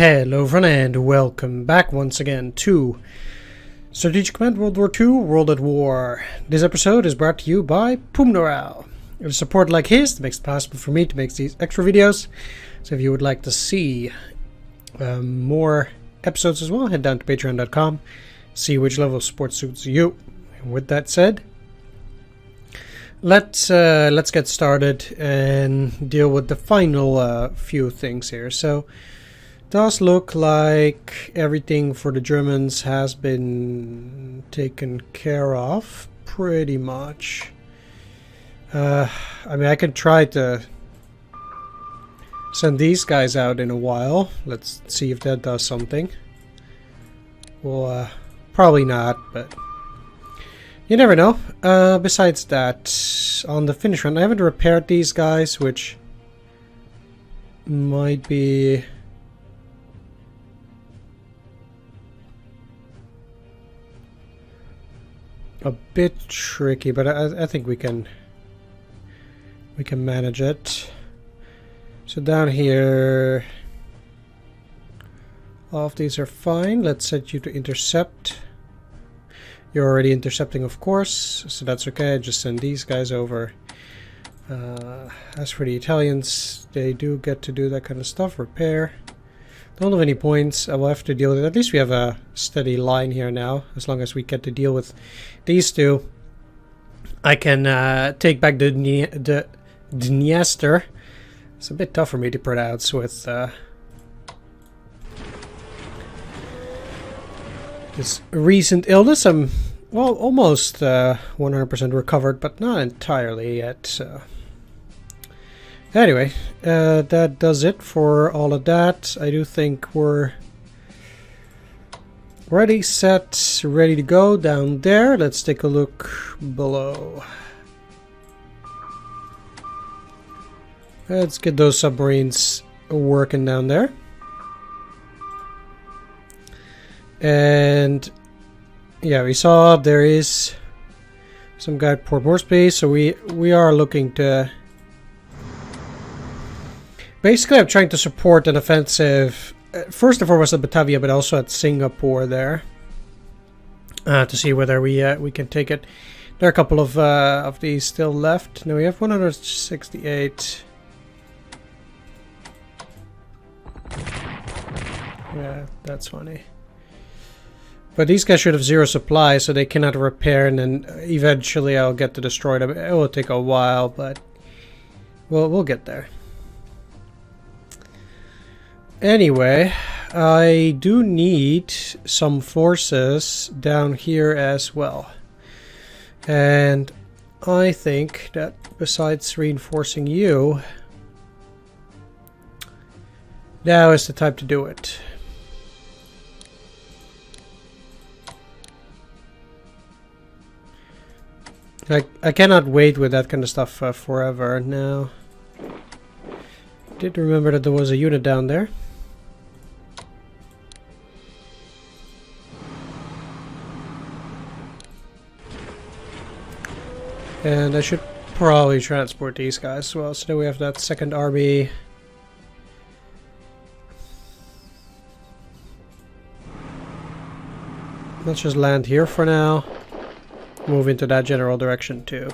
Hello everyone and welcome back once again to Strategic Command WWII World at War. This episode is brought to you by Pumnoral. With support like his, it makes it possible for me to make these extra videos. So if you would like to see more episodes as well, head down to patreon.com, see which level of support suits you. And with that said, let's get started and deal with the final few things here. So does look like everything for the Germans has been taken care of, pretty much. I mean, I can try to send these guys out in a while. Let's see if that does something. Well, probably not, but you never know. Besides that, on the finish run, I haven't repaired these guys, which might be a bit tricky, but I think we can manage it. So down here, all of these are fine. Let's set you to intercept. You're already intercepting, of course, so that's okay. Just send these guys over. As for the Italians, they do get to do that kind of stuff. Repair. Don't have any points. I will have to deal with it. At least we have a steady line here now. As long as we get to deal with these two, I can take back the Dniester. It's a bit tough for me to pronounce with this recent illness. I'm, well, almost 100% recovered, but not entirely yet. So anyway, that does it for all of that. I do think we're ready, set, ready to go down there. Let's take a look below. Let's get those submarines working down there. And yeah, we saw there is some guy at Port Moresby, so we are looking to... Basically, I'm trying to support an offensive, first and foremost at Batavia, but also at Singapore there, to see whether we can take it. There are a couple of these still left. Now we have 168. Yeah, that's funny. But these guys should have zero supply, so they cannot repair, and then eventually I'll get to destroy them. It will take a while, but we'll get there. Anyway, I do need some forces down here as well. And I think that besides reinforcing you, now is the time to do it. I cannot wait with that kind of stuff forever now. Did remember that there was a unit down there. And I should probably transport these guys as well, so that we have that second army. Let's just land here for now. Move into that general direction too.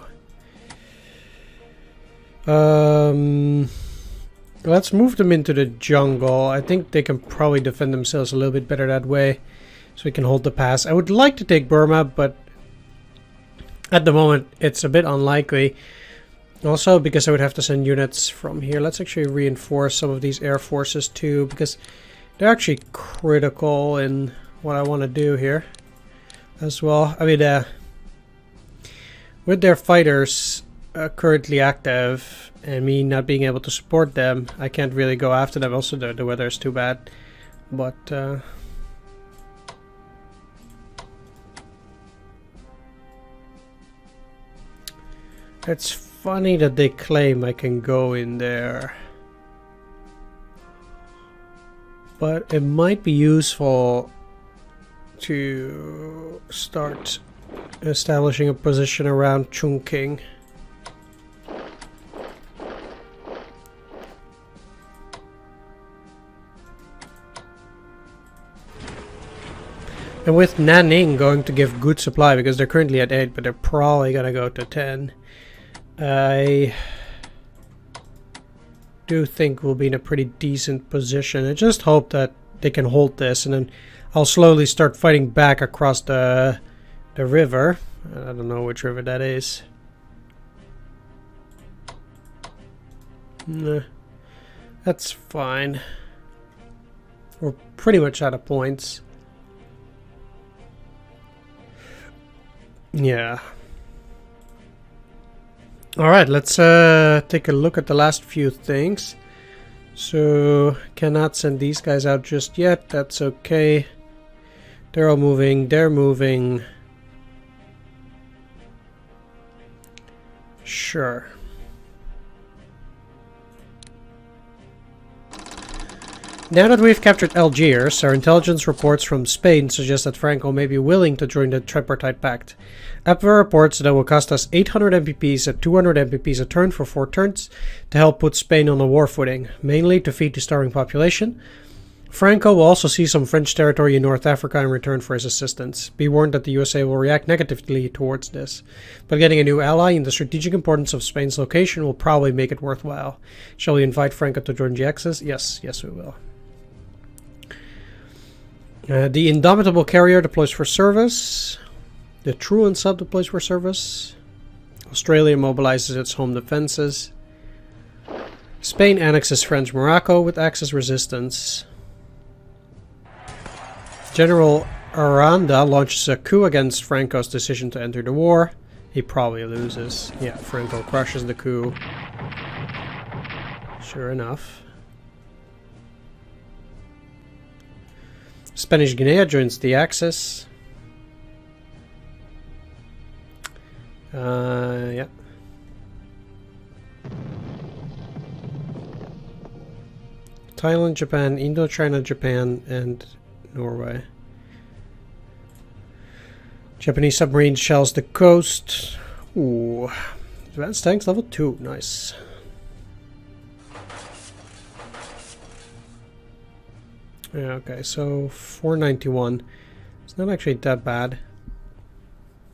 Let's move them into the jungle. I think they can probably defend themselves a little bit better that way, so we can hold the pass. I would like to take Burma, but at the moment it's a bit unlikely. Also because I would have to send units from here. Let's actually reinforce some of these air forces too, because they're actually critical in what I want to do here as well. I mean, with their fighters currently active and me not being able to support them, I can't really go after them. Also, the weather is too bad. But it's funny that they claim I can go in there. But it might be useful to start establishing a position around Chungking. And with Nanning going to give good supply, because they're currently at 8, but they're probably gonna go to 10. I do think we'll be in a pretty decent position. I just hope that they can hold this, and then I'll slowly start fighting back across the river. I don't know which river that is. Nah, that's fine. We're pretty much out of points. Yeah. Alright, let's take a look at the last few things. So, cannot send these guys out just yet. That's okay. They're all moving. They're moving. Sure. Now that we've captured Algiers, our intelligence reports from Spain suggest that Franco may be willing to join the Tripartite Pact. APVA reports that it will cost us 800 MPPs at 200 MPPs a turn for 4 turns to help put Spain on a war footing, mainly to feed the starving population. Franco will also see some French territory in North Africa in return for his assistance. Be warned that the USA will react negatively towards this, but getting a new ally and the strategic importance of Spain's location will probably make it worthwhile. Shall we invite Franco to join the Axis? Yes, we will. The Indomitable Carrier deploys for service. The Truant Sub deploys for service. Australia mobilizes its home defenses. Spain annexes French Morocco with Axis resistance. General Aranda launches a coup against Franco's decision to enter the war. He probably loses. Yeah, Franco crushes the coup. Sure enough. Spanish Guinea joins the Axis. Yeah. Thailand, Japan, Indochina, Japan, and Norway. Japanese submarine shells the coast. Ooh. Advanced tanks level 2. Nice. Yeah, okay, so 491. It's not actually that bad.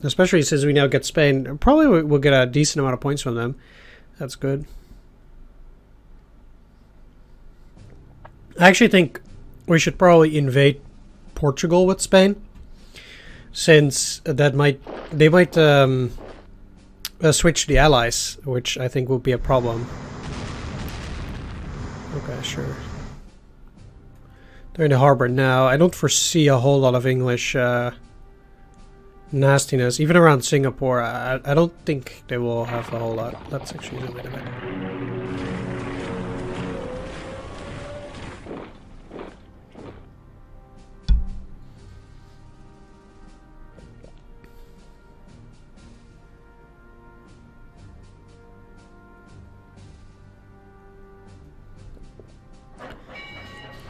Especially since we now get Spain. Probably we'll get a decent amount of points from them. That's good. I actually think we should probably invade Portugal with Spain, since that they might switch the allies, which I think will be a problem. Okay, sure. They're in the harbor now. I don't foresee a whole lot of English nastiness, even around Singapore. I don't think they will have a whole lot. Let's actually zoom in a bit.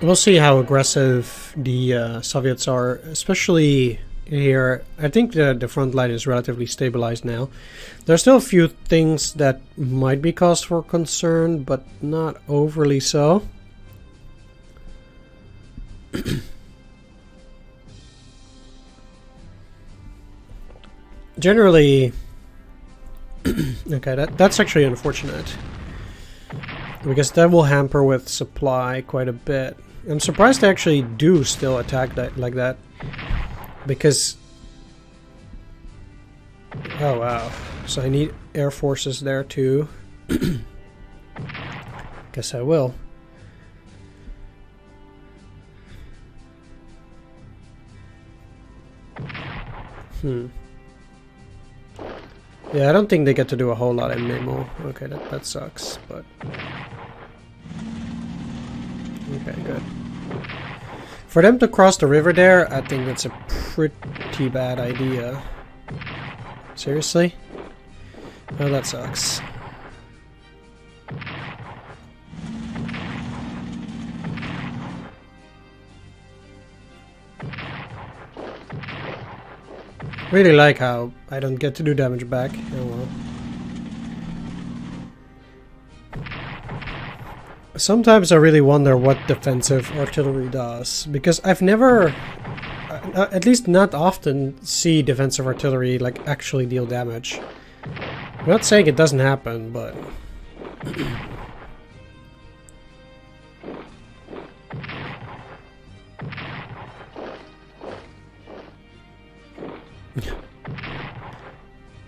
We'll see how aggressive the Soviets are, especially here. I think the front line is relatively stabilized now. There are still a few things that might be cause for concern, but not overly so. Generally, okay, that's actually unfortunate, because that will hamper with supply quite a bit. I'm surprised they actually do still attack that like that, because oh wow, so I need air forces there too. Guess I will. Yeah, I don't think they get to do a whole lot in Memo. Okay, that sucks, but okay, good. For them to cross the river there, I think that's a pretty bad idea. Seriously? Oh, that sucks. Really like how I don't get to do damage back. Oh well. Sometimes I really wonder what defensive artillery does, because I've never at least not often see defensive artillery like actually deal damage. I'm not saying it doesn't happen, but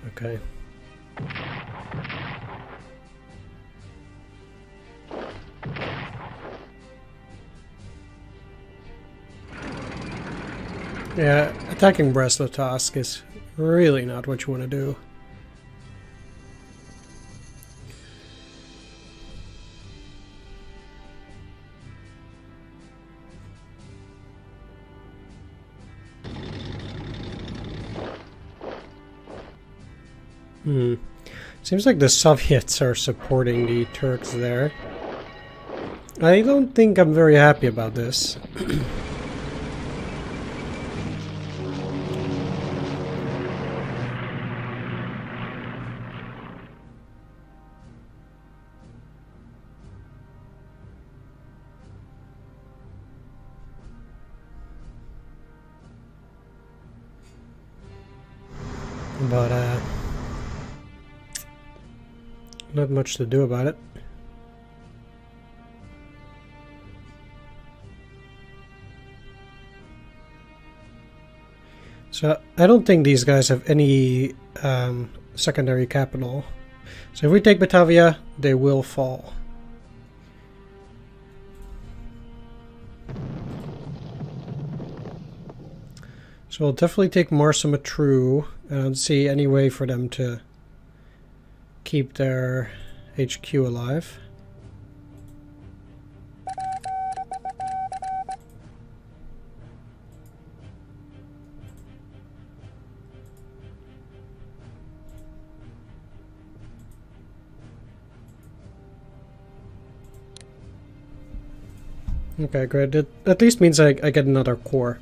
okay. Yeah, attacking Brest-Litovsk is really not what you want to do. Seems like the Soviets are supporting the Turks there. I don't think I'm very happy about this. But not much to do about it. So I don't think these guys have any secondary capital. So if we take Batavia, they will fall. So we'll definitely take Marsa-Matruh. I don't see any way for them to keep their HQ alive. Okay, great. That at least means I get another core.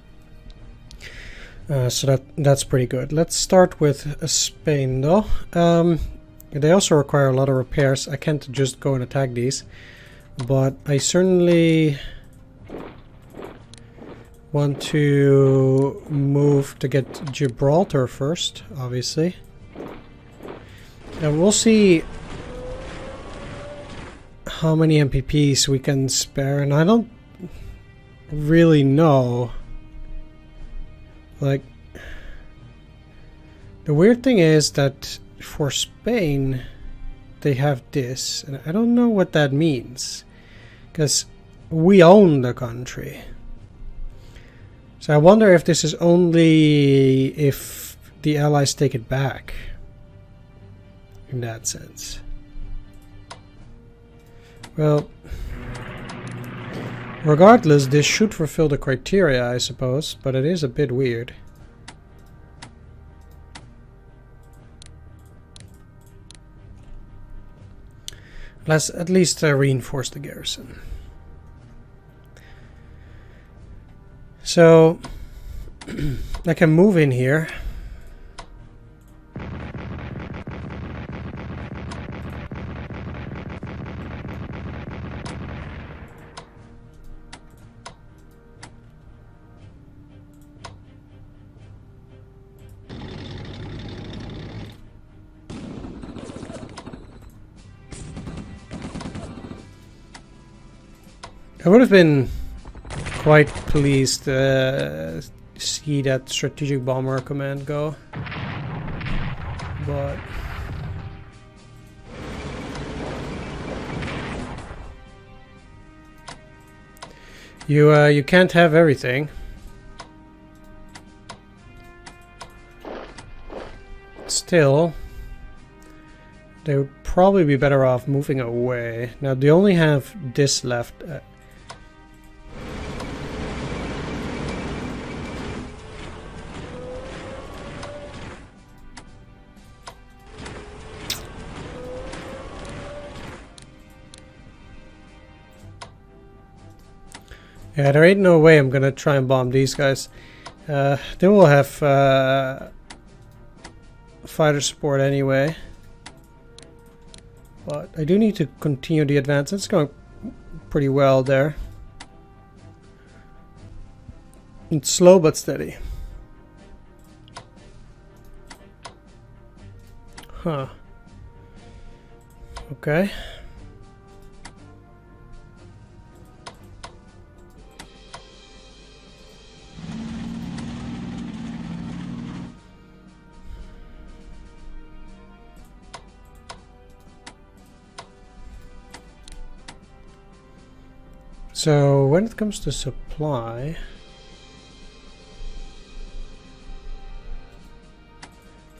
So that's pretty good. Let's start with Spain, though. They also require a lot of repairs. I can't just go and attack these, but I certainly want to move to get Gibraltar first, obviously. And we'll see how many MPPs we can spare, and I don't really know. Like, the weird thing is that for Spain they have this, and I don't know what that means, because we own the country. So I wonder if this is only if the Allies take it back, in that sense. Well, regardless, this should fulfill the criteria, I suppose, but it is a bit weird. Let's at least reinforce the garrison. So, I can move in here. I would have been quite pleased to see that Strategic Bomber Command go, but you can't have everything. Still, they would probably be better off moving away. Now they only have this left. Yeah, there ain't no way I'm gonna try and bomb these guys. They will have fighter support anyway. But I do need to continue the advance. It's going pretty well there. It's slow but steady. Huh. Okay. So when it comes to supply,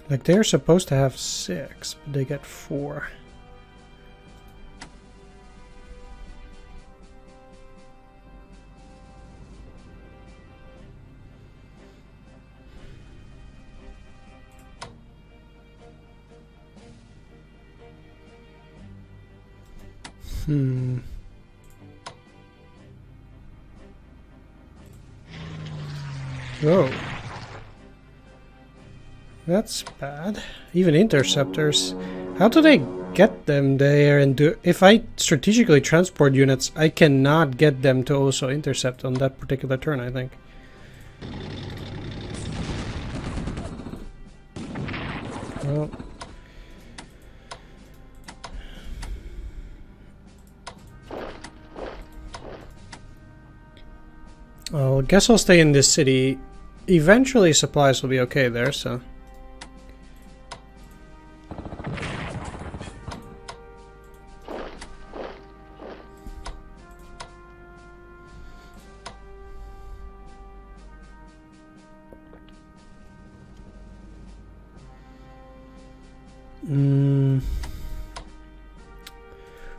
like they're supposed to have 6, but they get 4. Oh. That's bad. Even interceptors. How do they get them there? And if I strategically transport units, I cannot get them to also intercept on that particular turn, I think. Well. I guess I'll stay in this city. Eventually supplies will be okay there, so...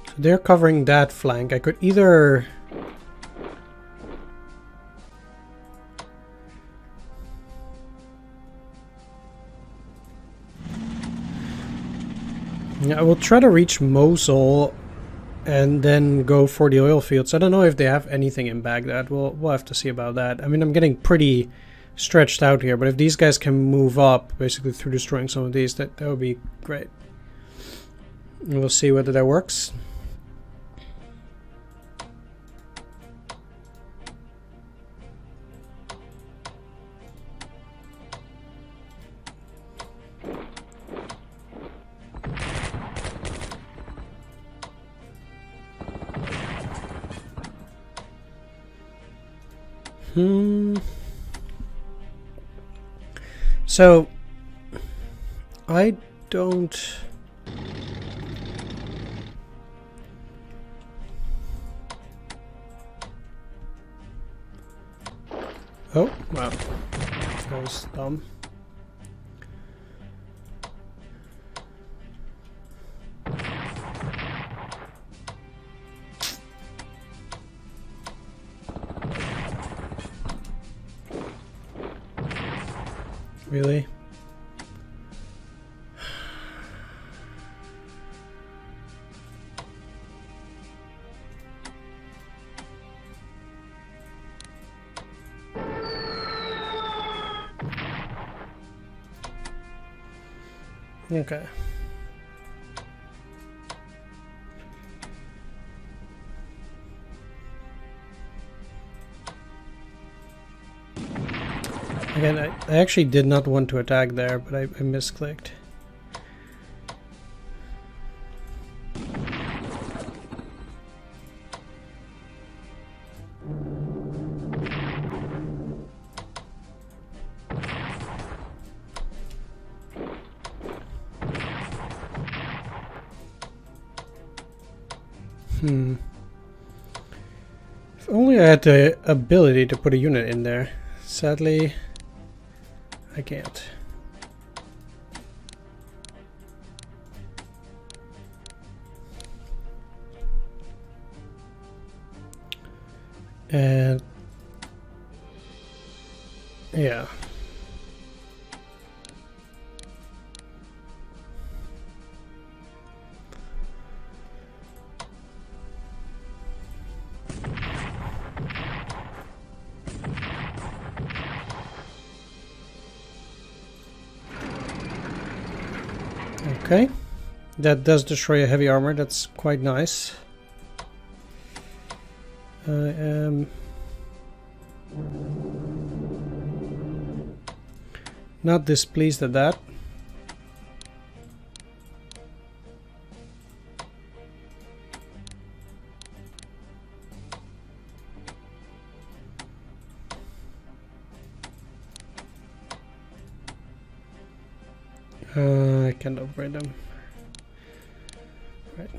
So they're covering that flank. I could either... I will try to reach Mosul and then go for the oil fields. I don't know if they have anything in Baghdad. We'll have to see about that. I mean, I'm getting pretty stretched out here, but if these guys can move up, basically through destroying some of these, that would be great. And we'll see whether that works. So, I don't... Oh, wow. That was dumb. Really? Okay. Again, I actually did not want to attack there, but I misclicked. If only I had the ability to put a unit in there. Sadly, I can't. And yeah. Okay, that does destroy a heavy armor. That's quite nice. I am Not displeased at that. I can't upgrade them. Right.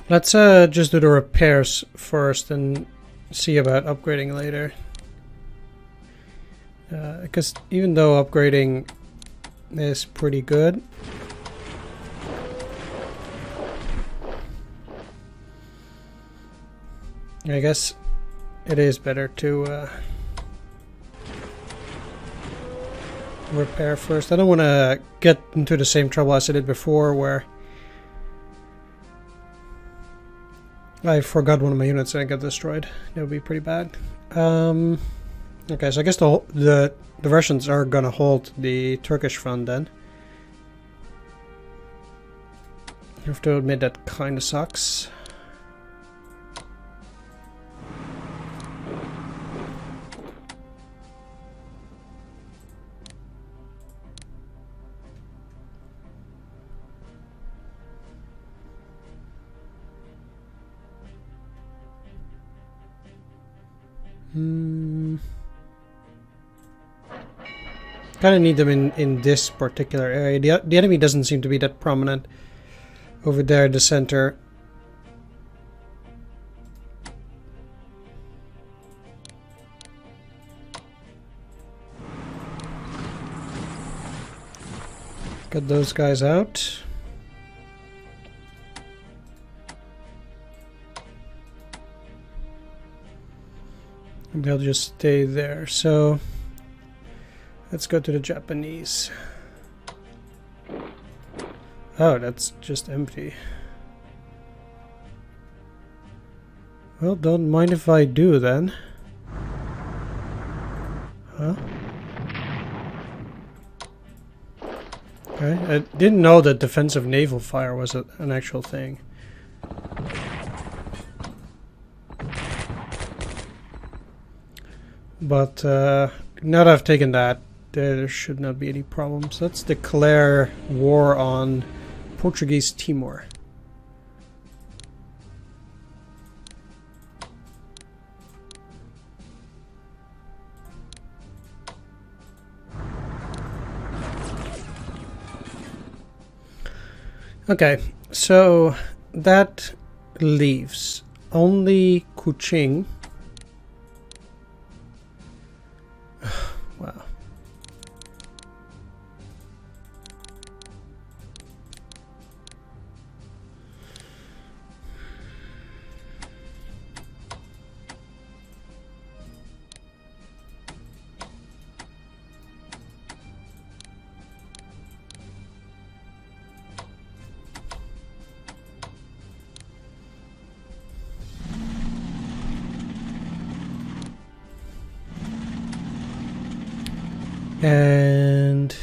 Let's just do the repairs first and see about upgrading later. Because even though upgrading is pretty good, I guess it is better to repair first. I don't want to get into the same trouble as I did before, where I forgot one of my units and I got destroyed. That would be pretty bad. Okay, so I guess the Russians are gonna hold the Turkish front then. I have to admit that kind of sucks. Kind of need them in this particular area. The enemy doesn't seem to be that prominent over there in the center. Get those guys out. And they'll just stay there. So let's go to the Japanese. Oh, that's just empty. Well, don't mind if I do then. Huh? Okay, I didn't know that defensive naval fire was an actual thing. But now that I've taken that, there should not be any problems. Let's declare war on Portuguese Timor. Okay, so that leaves only Kuching. Wow. And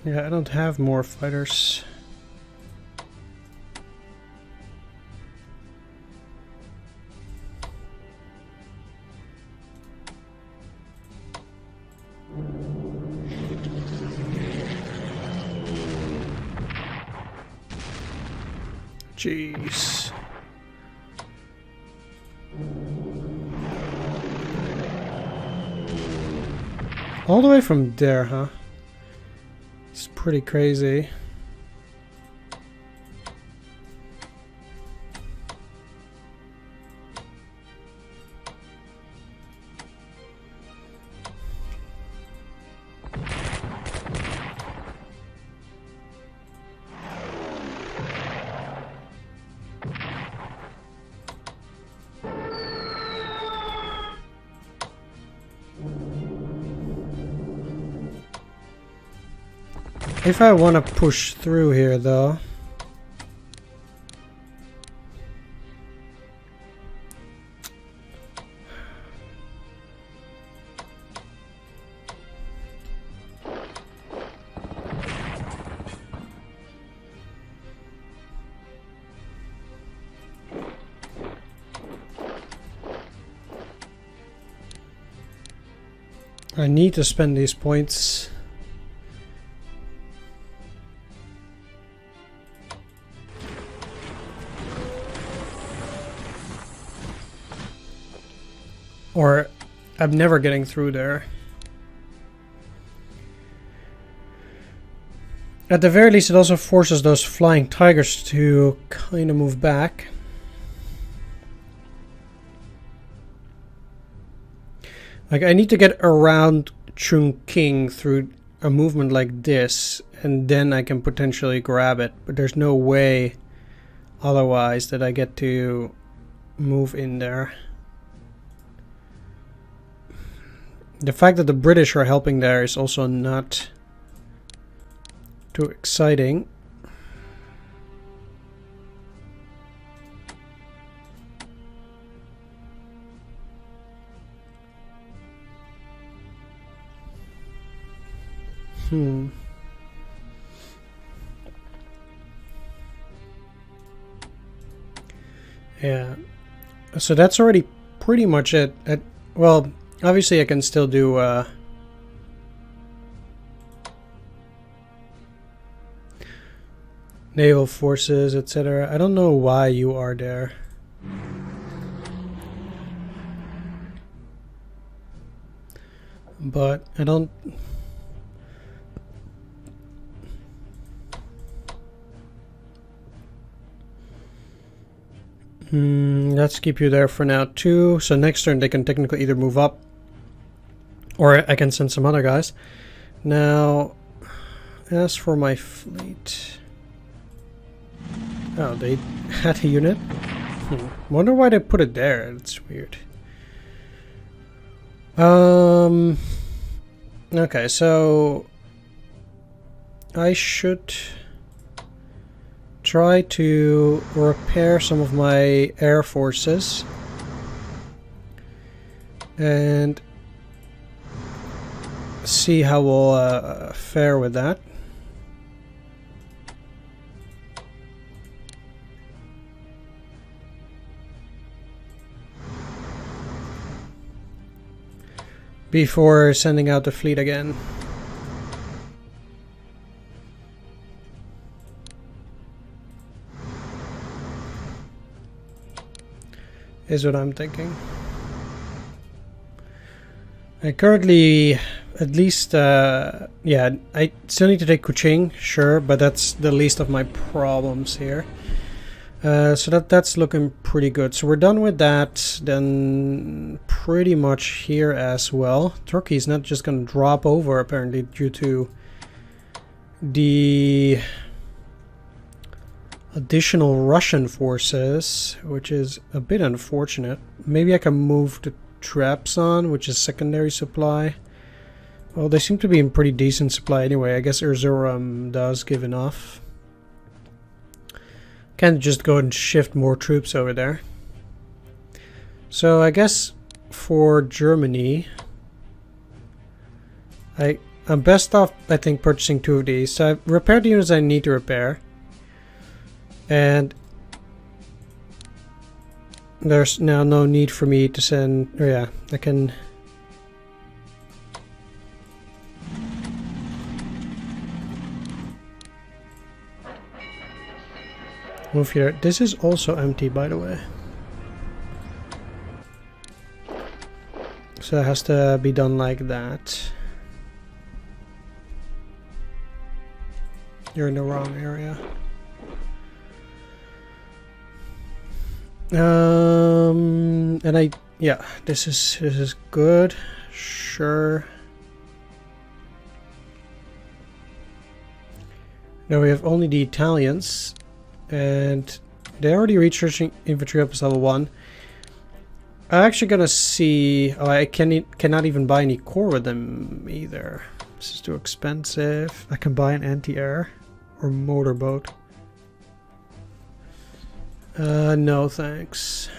yeah, I don't have more fighters. Jeez. All the way from there, huh? It's pretty crazy. If I want to push through here, though, I need to spend these points. Or I'm never getting through there. At the very least, it also forces those flying tigers to kind of move back. Like, I need to get around Chungking through a movement like this, and then I can potentially grab it. But there's no way otherwise that I get to move in there. The fact that the British are helping there is also not too exciting. Yeah. So that's already pretty much it. Well, obviously I can still do naval forces, etc. I don't know why you are there. But I don't... let's keep you there for now too. So next turn they can technically either move up or I can send some other guys. Now, as for my fleet... Oh, they had a unit? Wonder why they put it there. It's weird. Okay, so I should try to repair some of my air forces and see how we'll fare with that. Before sending out the fleet again. Is what I'm thinking. I currently, at least, yeah, I still need to take Kuching, sure, but that's the least of my problems here. So that's looking pretty good. So we're done with that. Then pretty much here as well. Turkey's not just going to drop over apparently due to the additional Russian forces, which is a bit unfortunate. Maybe I can move the Trabzon, which is secondary supply. Well, they seem to be in pretty decent supply anyway. I guess Erzurum does give enough. Can't just go and shift more troops over there. So I guess for Germany, I'm best off, I think, purchasing 2 of these. So I've repaired the units I need to repair. And there's now no need for me to send... Oh yeah, I can... move here. This is also empty, by the way. So it has to be done like that. You're in the wrong area. And yeah, this is good. Sure. Now we have only the Italians. And they're already researching infantry up to level 1. I'm actually gonna see... Oh, I cannot even buy any core with them either. This is too expensive. I can buy an anti-air or motorboat. No thanks.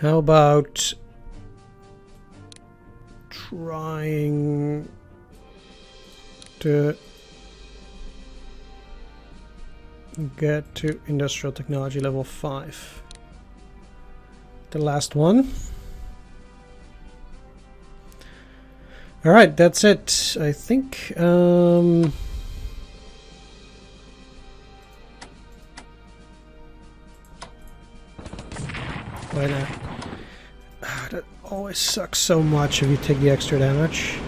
How about trying to get to industrial technology level 5. the last one. Alright, that's it, I think. Why not? That always sucks so much if you take the extra damage.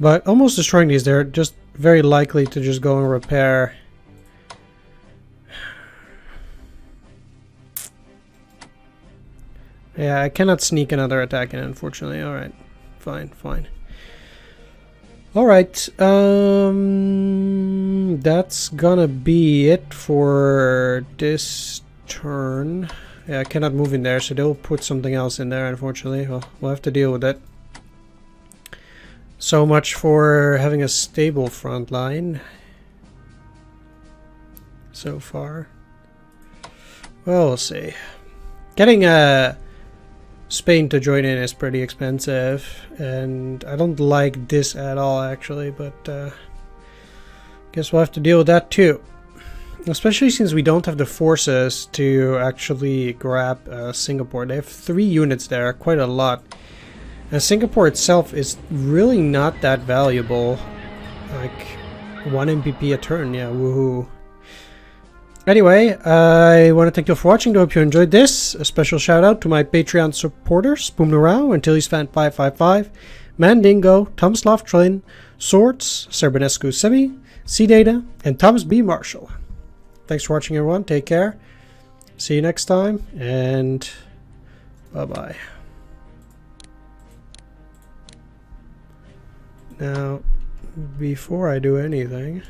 But almost destroying these, they're just very likely to just go and repair. Yeah, I cannot sneak another attack in, unfortunately. Alright, fine, fine. Alright, that's gonna be it for this turn. Yeah, I cannot move in there, so they'll put something else in there, unfortunately. Well, we'll have to deal with it. So much for having a stable front line so far. Well, we'll see. Getting Spain to join in is pretty expensive, and I don't like this at all, actually, but guess we'll have to deal with that too. Especially since we don't have the forces to actually grab Singapore. They have 3 units there, quite a lot. And Singapore itself is really not that valuable. Like 1 MPP a turn, yeah, woohoo. Anyway, I want to thank you for watching. I hope you enjoyed this. A special shout out to my Patreon supporters, Boomnerao, Antilles555, Mandingo, Tomslav Trin, Swords, Serbanescu Semi, C-Data, and Thomas B. Marshall. Thanks for watching, everyone. Take care. See you next time, and bye-bye. Now, before I do anything,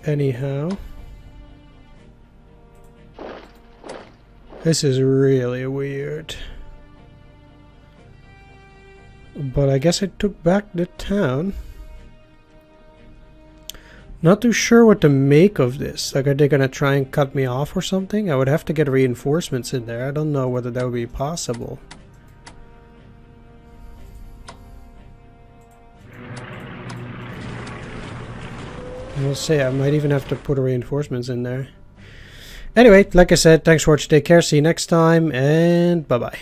anyhow, this is really weird. But I guess I took back the town. Not too sure what to make of this. Like, are they gonna try and cut me off or something? I would have to get reinforcements in there. I don't know whether that would be possible. We'll see. I might even have to put reinforcements in there. Anyway, like I said, thanks for watching. Take care. See you next time, and bye-bye.